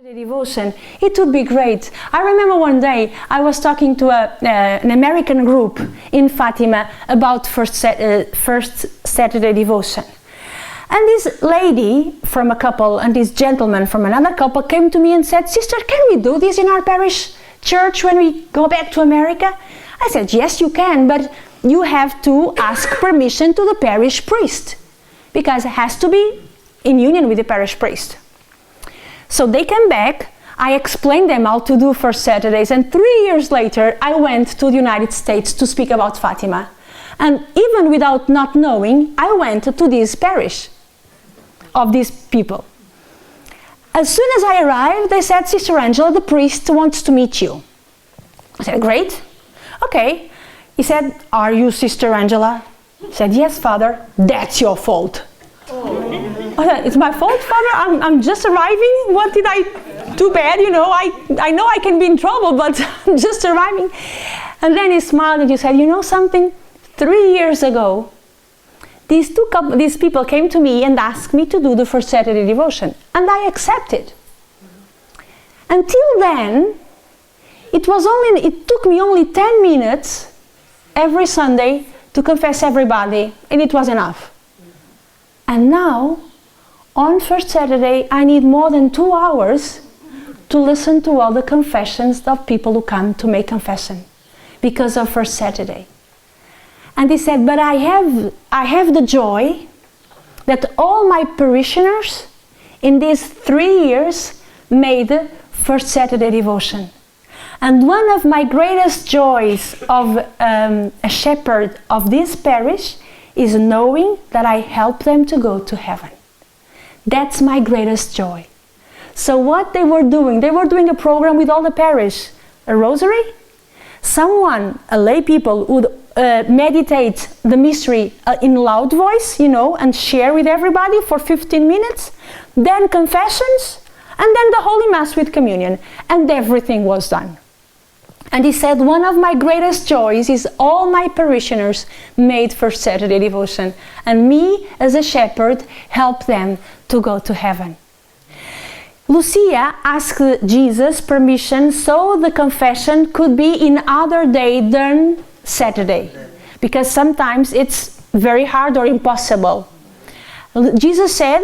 The devotion, it would be great. I remember one day I was talking to an American group in Fatima about first Saturday devotion. And this lady from a couple and this gentleman from another couple came to me and said, "Sister, can we do this in our parish church when we go back to America?" I said, "Yes, you can, but you have to ask permission to the parish priest, because it has to be in union with the parish priest." So they came back, I explained them how to do first Saturdays, and 3 years later I went to the United States to speak about Fatima. And even without not knowing, I went to this parish of these people. As soon as I arrived, they said, "Sister Angela, the priest wants to meet you." I said, "Great, okay." He said, "Are you Sister Angela?" I said, "Yes, Father." "That's your fault." I said, "It's my fault, Father? I'm just arriving? What did I do bad? You know, I know I can be in trouble, but I'm just arriving." And then he smiled and he said, "You know something? 3 years ago, these people came to me and asked me to do the first Saturday devotion, and I accepted. Until then, it took me only 10 minutes every Sunday to confess everybody, and it was enough. And now, on first Saturday, I need more than 2 hours to listen to all the confessions of people who come to make confession because of first Saturday." And he said, "But I have the joy that all my parishioners in these 3 years made first Saturday devotion. And one of my greatest joys of a shepherd of this parish is knowing that I help them to go to heaven. That's my greatest joy." So what they were doing a program with all the parish, a rosary, a lay people would meditate the mystery in loud voice, you know, and share with everybody for 15 minutes, then confessions, and then the Holy Mass with communion, and everything was done. And he said, "One of my greatest joys is all my parishioners made first Saturday devotion, and me as a shepherd help them to go to heaven." Lucia asked Jesus permission so the confession could be in other day than Saturday, because sometimes it's very hard or impossible. Jesus said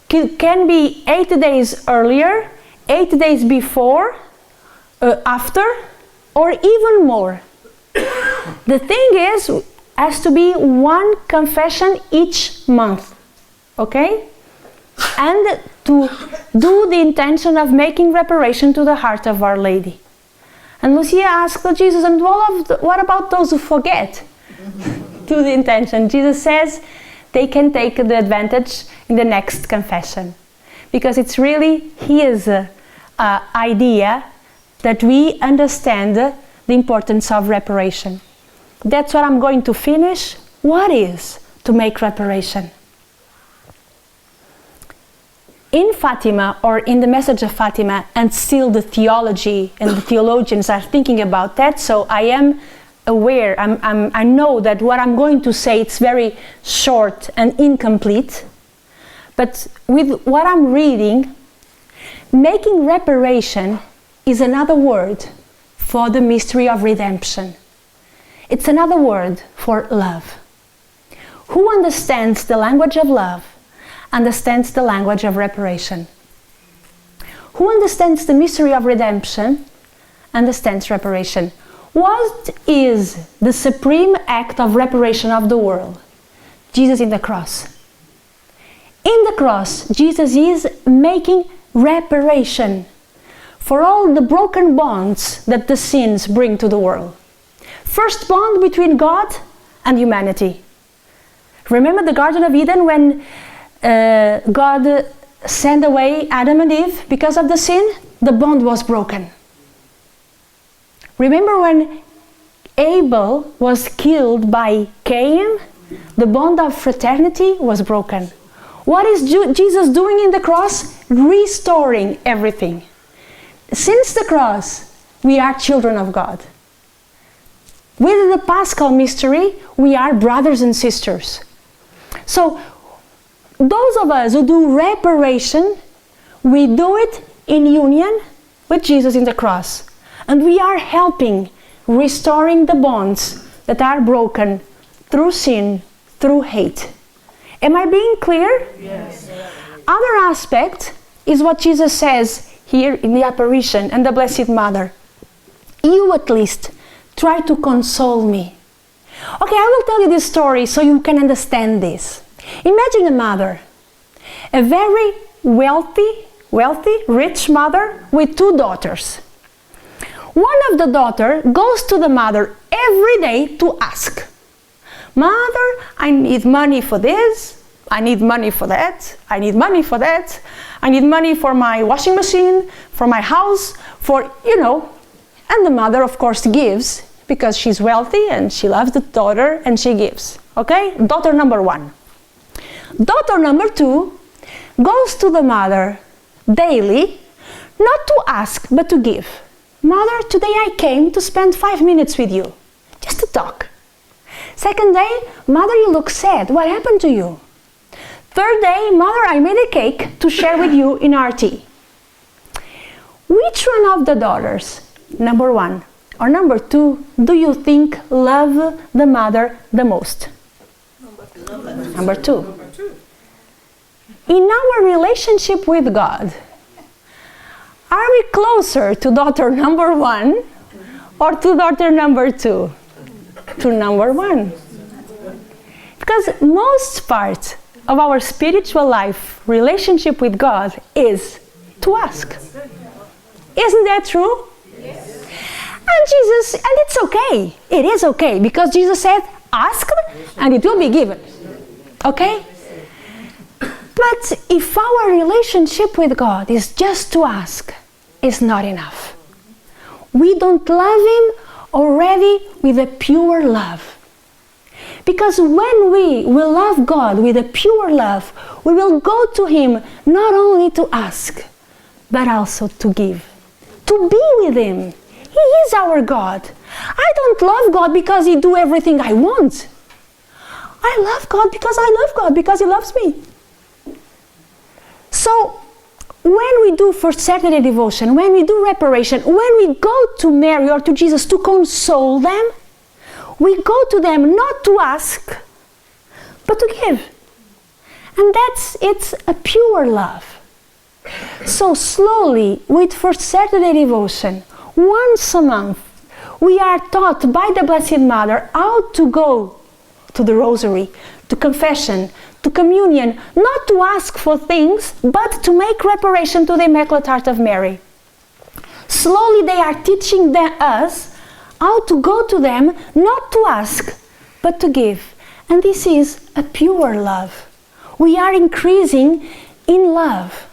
it can be 8 days earlier, 8 days before, after, or even more. The thing is, has to be one confession each month, okay? And to do the intention of making reparation to the heart of Our Lady. And Lucia asked Jesus, "And what about those who forget to the intention?" Jesus says they can take the advantage in the next confession, because it's really his idea that we understand the importance of reparation. That's what I'm going to finish. What is to make reparation? In Fatima, or in the message of Fatima, and still the theology and the theologians are thinking about that, so I am aware, I know that what I'm going to say, it's very short and incomplete, but with what I'm reading, making reparation is another word for the mystery of redemption. It's another word for love. Who understands the language of love understands the language of reparation. Who understands the mystery of redemption understands reparation. What is the supreme act of reparation of the world? Jesus in the cross. In the cross, Jesus is making reparation for all the broken bonds that the sins bring to the world. First bond between God and humanity. Remember the Garden of Eden when God sent away Adam and Eve because of the sin? The bond was broken. Remember when Abel was killed by Cain? The bond of fraternity was broken. What is Jesus doing in the cross? Restoring everything. Since the cross, we are children of God. With the Paschal mystery, we are brothers and sisters. So, those of us who do reparation, we do it in union with Jesus in the cross. And we are helping restoring the bonds that are broken through sin, through hate. Am I being clear? Yes. Other aspect is what Jesus says here in the apparition and the Blessed Mother. You at least try to console me. Okay, I will tell you this story so you can understand this. Imagine a mother, a very wealthy, rich mother with 2 daughters. One of the daughters goes to the mother every day to ask, Mother, I need money for this, I need money for that, I need money for that, I need money for my washing machine, for my house, for, and the mother of course gives because she's wealthy and she loves the daughter and she gives. Okay? Daughter number 1. Daughter number 2 goes to the mother daily, not to ask but to give. Mother, today I came to spend 5 minutes with you, just to talk. Second day, Mother, you look sad. What happened to you? Third day, Mother, I made a cake to share with you in our tea. Which one of the daughters, number 1 or number 2, do you think love the mother the most? Number 2. In our relationship with God, are we closer to daughter number 1 or to daughter number 2? To number 1. Because most part of our spiritual life relationship with God is to ask. Isn't that true? Yes. And it's okay. It is okay because Jesus said, ask and it will be given. Okay? But if our relationship with God is just to ask, it's not enough. We don't love Him already with a pure love. Because when we will love God with a pure love, we will go to Him not only to ask, but also to give. To be with Him. He is our God. I don't love God because He do everything I want. I love God because I love God, because He loves me. So, when we do First Saturday devotion, when we do reparation, when we go to Mary or to Jesus to console them, we go to them not to ask, but to give. And it's a pure love. So slowly, with First Saturday devotion, once a month, we are taught by the Blessed Mother how to go to the Rosary, to confession, to communion, not to ask for things, but to make reparation to the Immaculate Heart of Mary. Slowly they are teaching us how to go to them, not to ask, but to give. And this is a pure love. We are increasing in love.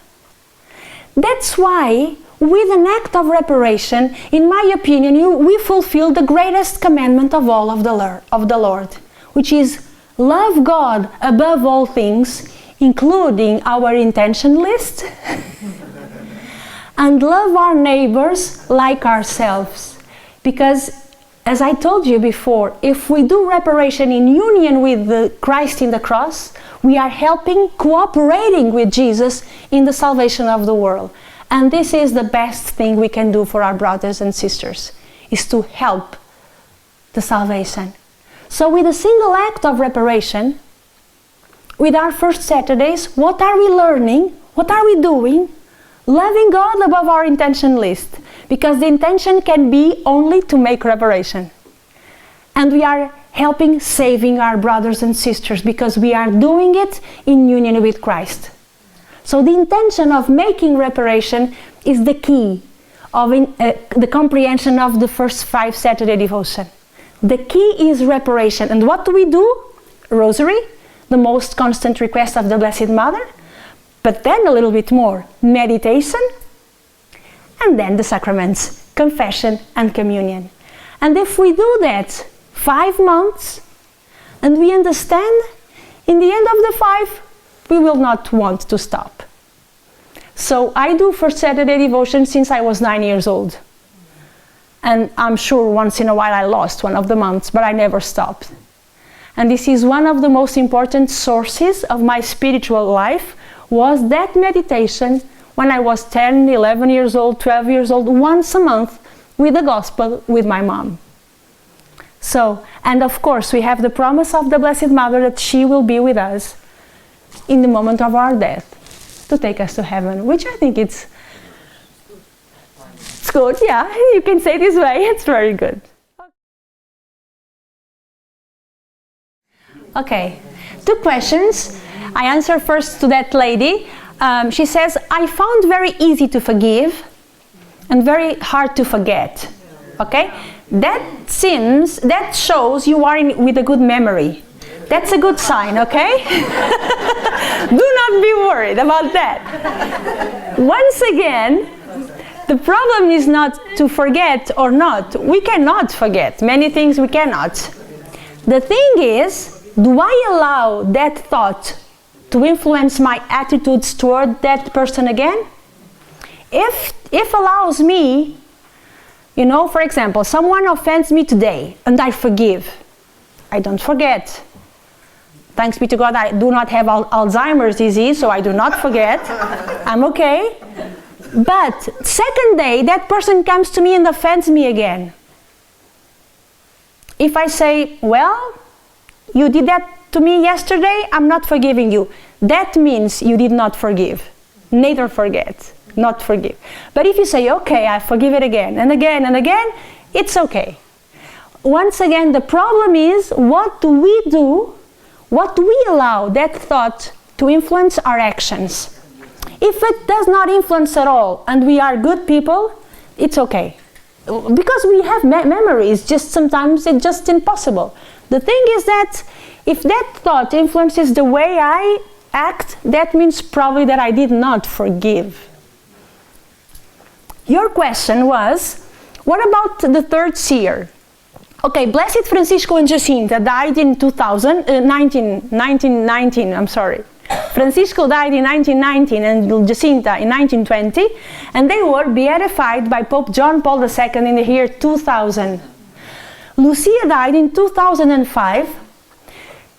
That's why, with an act of reparation, in my opinion, we fulfill the greatest commandment of all of the Lord, which is love God above all things, including our intention list, and love our neighbors like ourselves. Because, as I told you before, if we do reparation in union with Christ in the cross, we are cooperating with Jesus in the salvation of the world. And this is the best thing we can do for our brothers and sisters, is to help the salvation. So with a single act of reparation, with our first Saturdays, what are we learning? What are we doing? Loving God above our intention list. Because the intention can be only to make reparation. And we are helping saving our brothers and sisters because we are doing it in union with Christ. So the intention of making reparation is the key of the comprehension of the first 5 Saturday devotion. The key is reparation. And what do we do? Rosary, the most constant request of the Blessed Mother, but then a little bit more, meditation, and then the sacraments, confession and communion. And if we do that 5 months, and we understand, in the end of the 5, we will not want to stop. So I do First Saturday devotion since I was 9 years old. And I'm sure once in a while I lost one of the months, but I never stopped. And this is one of the most important sources of my spiritual life, was that meditation when I was 10, 11 years old, 12 years old, once a month with the gospel with my mom. So, and of course, we have the promise of the Blessed Mother that she will be with us in the moment of our death to take us to heaven, which I think it's good, yeah, you can say it this way, it's very good. Okay, 2 questions. I answer first to that lady. She says, I found very easy to forgive and very hard to forget. Okay? That shows you are with a good memory. That's a good sign, okay? Do not be worried about that. Once again, the problem is not to forget or not. We cannot forget. Many things we cannot. The thing is, do I allow that thought to influence my attitudes toward that person again? If allows me, you know, for example, someone offends me today and I forgive. I don't forget. Thanks be to God, I do not have Alzheimer's disease, so I do not forget. I'm okay. But second day, that person comes to me and offends me again. If I say, well, you did that to me yesterday, I'm not forgiving you. That means you did not forgive. Neither forget, not forgive. But if you say, okay, I forgive it again and again and again, it's okay. Once again, the problem is, what do we do? What do we allow that thought to influence our actions? If it does not influence at all and we are good people, it's okay. Because we have memories, just sometimes it's just impossible. The thing is that if that thought influences the way I act, that means probably that I did not forgive. Your question was, what about the third seer? Okay, Blessed Francisco and Jacinta died in 1919, I'm sorry. Francisco died in 1919 and Jacinta in 1920, and they were beatified by Pope John Paul II in the year 2000. Lucia died in 2005.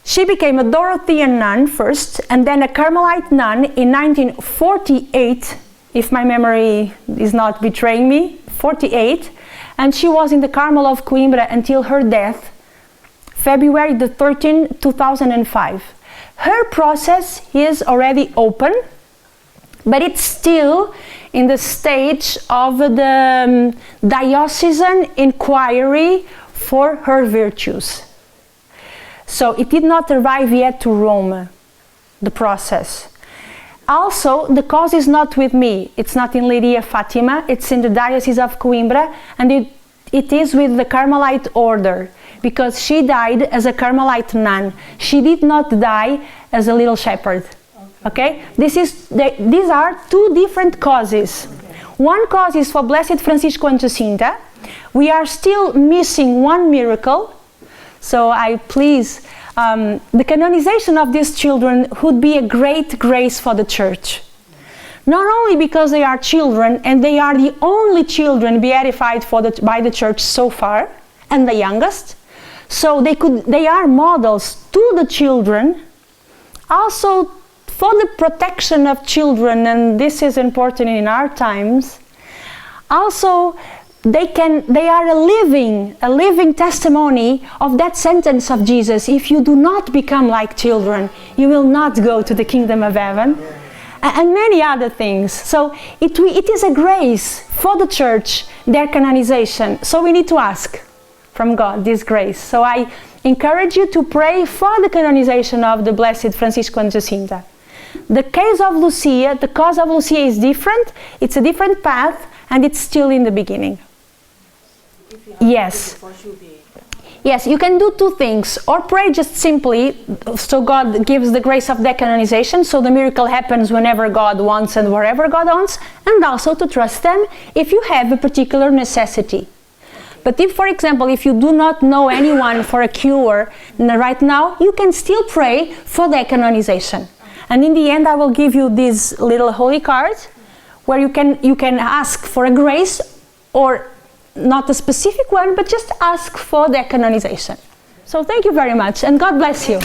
She became a Dorothean nun first, and then a Carmelite nun in 1948, if my memory is not betraying me, 48, and she was in the Carmel of Coimbra until her death, February the 13th, 2005. Her process is already open, but it's still in the stage of the diocesan inquiry for her virtues. So it did not arrive yet to Rome, the process. Also, the cause is not with me. It's not in Lydia Fatima, it's in the Diocese of Coimbra, and it is with the Carmelite order, because she died as a Carmelite nun. She did not die as a little shepherd. Okay? These are 2 different causes. One cause is for Blessed Francisco and Jacinta. We are still missing one miracle. So I please, the canonization of these children would be a great grace for the Church. Not only because they are children, and they are the only children beatified by the Church so far, and the youngest, so they are models to the children, also for the protection of children, and this is important in our times. Also, they are a living testimony of that sentence of Jesus: if you do not become like children, you will not go to the kingdom of heaven, and many other things. So it is a grace for the Church, their canonization. So we need to ask from God this grace. So I encourage you to pray for the canonization of the Blessed Francisco and Jacinta. The case of Lucia, the cause of Lucia is different. It's a different path, and it's still in the beginning. Yes. Yes, you can do 2 things. Or pray just simply, so God gives the grace of decanonization, so the miracle happens whenever God wants and wherever God wants, and also to trust them if you have a particular necessity. But if, for example, if you do not know anyone for a cure right now, you can still pray for decanonization. And in the end, I will give you this little holy card where you can ask for a grace, or not a specific one, but just ask for decanonization. So thank you very much, and God bless you.